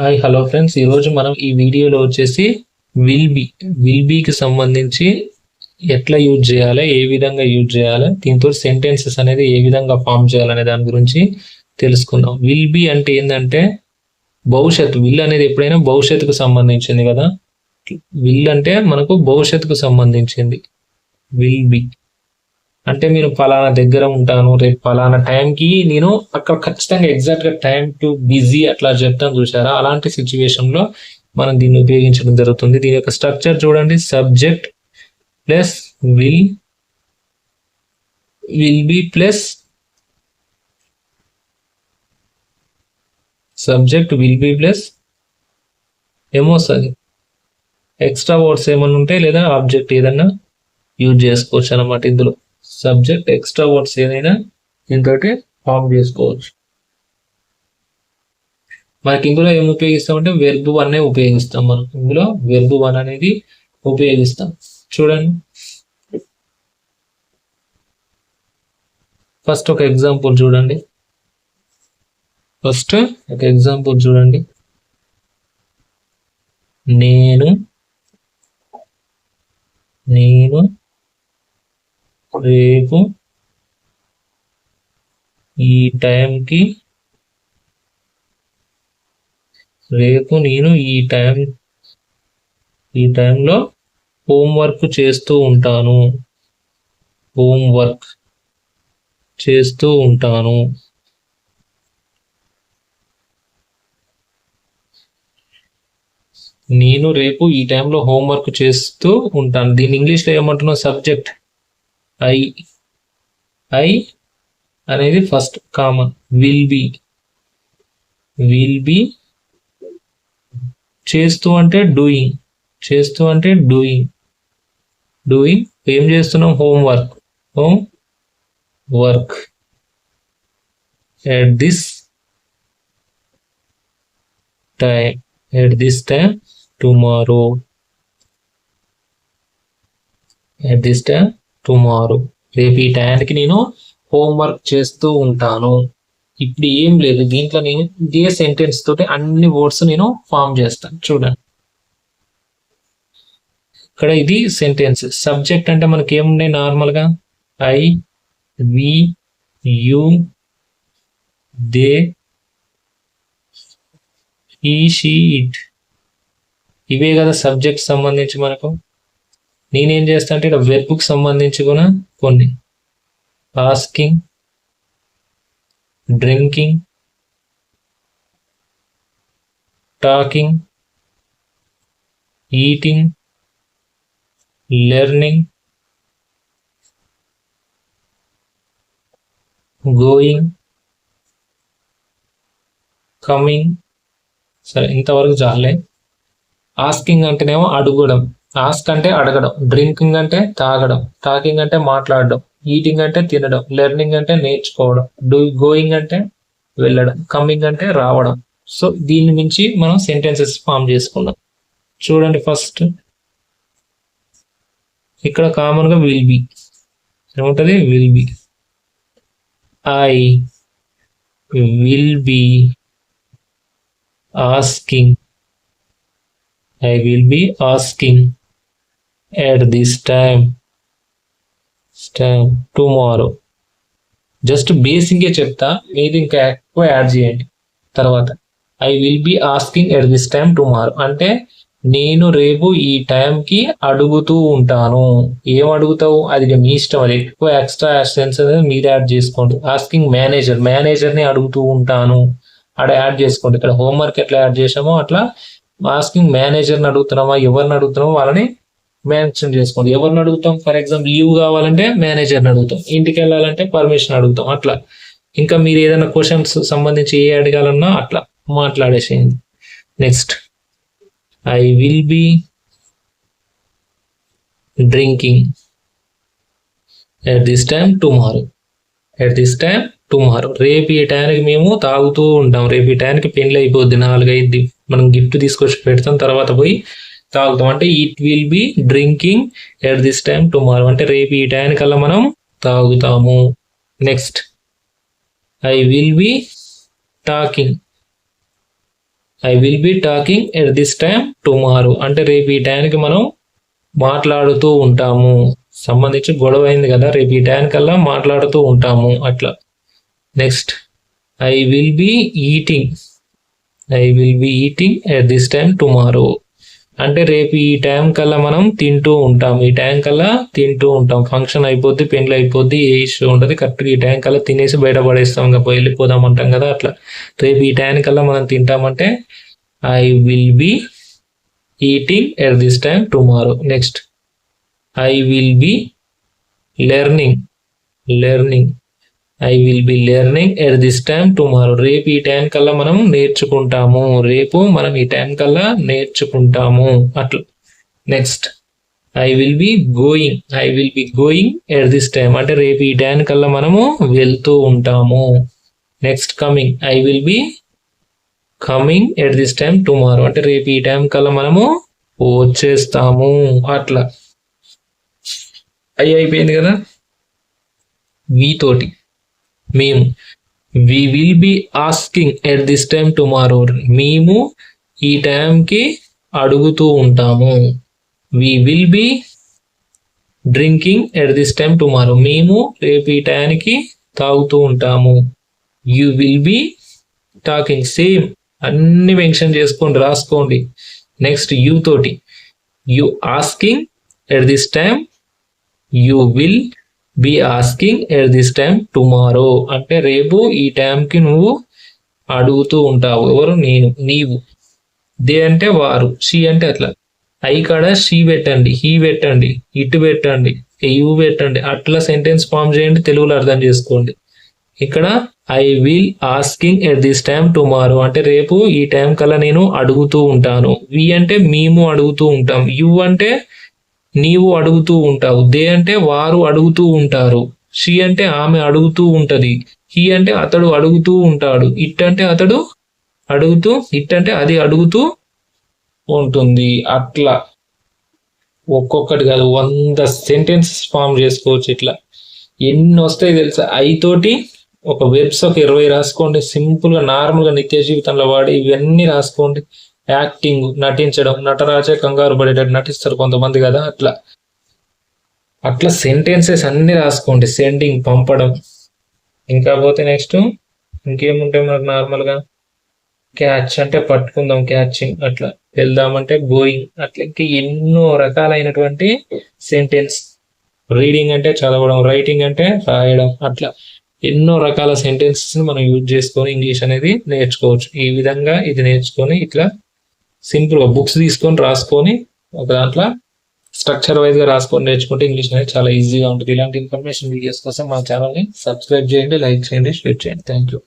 Hi hello friends, ఈరోజు మనం ఈ వీడియోలో వచ్చేసి విల్ బీకి సంబంధించి ఎట్లా యూజ్ చేయాలి, ఏ విధంగా యూజ్ చేయాలి, దీంతో సెంటెన్సెస్ అనేది ఏ విధంగా ఫామ్ చేయాలనే దాని గురించి తెలుసుకుందాం. విల్ బీ అంటే ఏంటంటే భవిష్యత్తు. విల్ అనేది ఎప్పుడైనా భవిష్యత్తుకు సంబంధించింది కదా. విల్ అంటే మనకు భవిష్యత్తుకు సంబంధించింది. విల్ బీ అంటే మీరు ఫలానా దగ్గర ఉంటాను, రేపు ఫలానా టైంకి నేను అక్కడ ఖచ్చితంగా ఎగ్జాక్ట్గా టైం టు బిజీ అట్లా చెప్తాను చూసారా. అలాంటి సిచ్యువేషన్లో మనం దీన్ని ఉపయోగించడం జరుగుతుంది. దీని యొక్క స్ట్రక్చర్ చూడండి. Subject plus will be plus subject will be plus ఏమొస్తుంది, ఎక్స్ట్రా వర్డ్స్ ఏమైనా ఉంటే లేదా ఆబ్జెక్ట్ ఏదన్నా యూజ్ చేసుకోవచ్చు అనమాట. ఇందులో సబ్జెక్ట్ ఎక్స్ట్రా వర్డ్స్ ఏదైనా దీంతో ఫామ్ చేసుకోవచ్చు. మనకి ఇందులో ఏం ఉపయోగిస్తామంటే వెర్బ్ వన్ ఉపయోగిస్తాం. మనం ఇందులో వెర్బ్ వన్ అనేది ఉపయోగిస్తాం. చూడండి, ఫస్ట్ ఒక ఎగ్జాంపుల్ చూడండి. నేను రేపు ఈ టైంకి ఈ టైంలో హోంవర్క్ చేస్తూ ఉంటాను. నేను రేపు ఈ టైంలో హోంవర్క్ చేస్తూ ఉంటాను. దీన్ని ఇంగ్లీష్లో ఏమంటున్నాం? సబ్జెక్ట్ ఐ అనేది ఫస్ట్ కామన్. విల్ బి చేస్తూ అంటే డూయింగ్. ఏం చేస్తున్నాం? Homework at this time tomorrow. రేపు ఈ టైంకి నేను హోంవర్క్ చేస్తూ ఉంటాను. ఇప్పుడు ఏం లేదు, దీంట్లో నేను ఇదే సెంటెన్స్ తోటి అన్ని వర్డ్స్ నేను ఫామ్ చేస్తాను. చూడండి, ఇక్కడ ఇది సెంటెన్స్. సబ్జెక్ట్ అంటే మనకి ఏమున్నాయి? నార్మల్గా ఐ, వి, యు, దే, ఈ, షీ, ఇట్. ఇవే కదా సబ్జెక్ట్ సంబంధించి మనకు. నేనేం చేస్తా అంటే ఇక్కడ వెర్బ్కి సంబంధించి కూడా కొన్ని asking, drinking, talking, eating, learning, going, coming. సరే, ఇంతవరకు చాలే. ఆస్కింగ్ అంటేనేమో అడగడం. ఆస్క్ అంటే అడగడం. డ్రింకింగ్ అంటే తాగడం. టాకింగ్ అంటే మాట్లాడడం. ఈటింగ్ అంటే తినడం. లెర్నింగ్ అంటే నేర్చుకోవడం. గోయింగ్ అంటే వెళ్ళడం. కమింగ్ అంటే రావడం. సో దీని నుంచి మనం సెంటెన్సెస్ ఫామ్ చేసుకుందాం. చూడండి, ఫస్ట్ ఇక్కడ కామన్ గా విల్ బి ఏముంటది? Will be. I will be asking at this time tomorrow. Just బేసిక్గా చెప్తా, మీది ఇంకా ఎక్కువ యాడ్ చేయండి తర్వాత. I will be asking at this time tomorrow అంటే నేను రేపు ఈ టైంకి అడుగుతూ ఉంటాను. ఏం అడుగుతావు? అది మీ ఇష్టం. అది ఎక్కువ ఎక్స్ట్రా సెన్స్ అనేది మీరు యాడ్ చేసుకోండి. ఆస్కింగ్ మేనేజర్ని అడుగుతూ ఉంటాను అక్కడ యాడ్ చేసుకోండి. ఇక్కడ హోంవర్క్ ఎట్లా యాడ్ చేసామో అట్లా ఆస్కింగ్ మేనేజర్ని అడుగుతున్నామా, ఎవరిని అడుగుతున్నామో వాళ్ళని మెన్షన్ చేసుకోండి. ఎవరిని అడుగుతాం? ఫర్ ఎగ్జాంపుల్ లీవ్ కావాలంటే మేనేజర్ని అడుగుతాం. ఇంటికి వెళ్ళాలంటే పర్మిషన్ అడుగుతాం. అట్లా ఇంకా మీరు ఏదైనా క్వశ్చన్స్ సంబంధించి ఏ అడగాలన్నా అట్లా మాట్లాడేసేయండి. Next, I will be drinking at this time tomorrow. రేపు ఈ టైంకి మేము తాగుతూ ఉంటాం. రేపు ఈ టైంకి పెళ్ళి అయిపోద్ది, 4-5 మనం గిఫ్ట్ తీసుకొచ్చి పెడతాం, తర్వాత పోయి తాగుతాం. అంటే it will be drinking at this time tomorrow అంటే రేపు ఈ టైంకల్లా మనం తాగుతాము. Next, I will be talking I will be talking at this time tomorrow అంటే రేపు ఈ టైంకి మనం మాట్లాడుతూ ఉంటాము. సంబంధించి గొడవ అయింది కదా, రేపు ఈ టైంకల్లా మాట్లాడుతూ ఉంటాము అట్లా. Next I will be eating at this time tomorrow అంటే రేపు ఈ టైం కల్లా మనం తింటూ ఉంటాం. ఈ టైం కల్లా తింటూ ఉంటాం. ఫంక్షన్ అయిపోద్ది, పెళ్ళి అయిపోద్ది, ఏ ఇష్యూ ఉంటుంది, కరెక్ట్గా ఈ టైం కల్లా తినేసి బయట పడేస్తాం, ఇంకా వెళ్ళిపోదాం అంటాం కదా అట్లా. రేపు ఈ టైం కల్లా మనం తింటామంటే I will be eating at this time tomorrow. Next I will be learning I will be learning at this time tomorrow రేపు ఈ టైం కల్లా మనం నేర్చుకుంటాము. రేపు మనం ఈ టైం కల్లా నేర్చుకుంటాము అట్లా. Next I will be going at this time అంటే రేపు ఈ టైం కల్లా మనము వెళ్తూ ఉంటాము. Next coming I will be coming at this time tomorrow అంటే రేపు ఈ టైం కల్లా మనము వచ్చేస్తాము అట్లా. అయిపోయింది కదా. వీతోటి మేము we will be asking at this time tomorrow మేము ఈ టైంకి అడుగుతూ ఉంటాము. We will be drinking at this time tomorrow మేము రేపు ఈ టైంకి తాగుతూ ఉంటాము. You will be talking same అన్ని మెన్షన్ చేసుకోండి, రాసుకోండి. నెక్స్ట్ యూ తోటి you asking at this time you will be asking at this time tomorrow అంటే రేపు ఈ టైంకి నువ్వు అడుగుతూ ఉంటావు. ఎవరు? నేను, నీవు. దే అంటే వారు, షీ అంటే అట్లా. ఐ కాడ షీ పెట్టండి, హీ పెట్టండి, ఇటు పెట్టండి, యూ పెట్టండి, అట్లా సెంటెన్స్ ఫామ్ చేయండి, తెలుగులో అర్థం చేసుకోండి. ఇక్కడ I will asking at this time tomorrow అంటే రేపు ఈ టైం కల్లా నేను అడుగుతూ ఉంటాను. వి అంటే మేము అడుగుతూ ఉంటాం. యు అంటే నీవు అడుగుతూ ఉంటావు. దే అంటే వారు అడుగుతూ ఉంటారు. షీ అంటే ఆమె అడుగుతూ ఉంటది. హీ అంటే అతడు అడుగుతూ ఉంటాడు. ఇట్ అంటే అతడు అడుగుతూ, ఇట్ అంటే అది అడుగుతూ ఉంటుంది. అట్లా ఒక్కొక్కటి కాదు 100 సెంటెన్సెస్ ఫామ్ చేసుకోవచ్చు. ఇట్లా ఎన్ని వస్తాయి తెలుసా. తోటి ఒక వెబ్స్ ఒక 20 రాసుకోండి. సింపుల్ గా నార్మల్ గా నిత్య జీవితంలో వాడి ఇవన్నీ రాసుకోండి. యాక్టింగ్, నటించడం, నటరాజే కంగారు పడేటట్టు నటిస్తారు కొంతమంది కదా అట్లా సెంటెన్సెస్ అన్ని రాసుకోండి. సెండింగ్, పంపడం. ఇంకా పోతే నెక్స్ట్ ఇంకేముంటాయి మనకు నార్మల్గా. క్యాచ్ అంటే పట్టుకుందాం, క్యాచింగ్. అట్లా వెళ్దామంటే గోయింగ్. అట్లా ఇంకా ఎన్నో రకాలైనటువంటి సెంటెన్స్. రీడింగ్ అంటే చదవడం, రైటింగ్ అంటే రాయడం. అట్లా ఎన్నో రకాల సెంటెన్సెస్ మనం యూజ్ చేసుకొని ఇంగ్లీష్ అనేది నేర్చుకోవచ్చు. ఈ విధంగా ఇది నేర్చుకొని ఇట్లా సింపుల్గా బుక్స్ తీసుకొని రాసుకొని ఒక దాంట్లో స్ట్రక్చర్ వైజ్గా రాసుకొని నేర్చుకుంటే ఇంగ్లీష్ అనేది చాలా ఈజీగా ఉంటుంది. ఇలాంటి ఇన్ఫర్మేషన్ వీడియోస్ కోసం మా ఛానల్ని సబ్స్క్రైబ్ చేయండి, లైక్ చేయండి, షేర్ చేయండి. Thank you.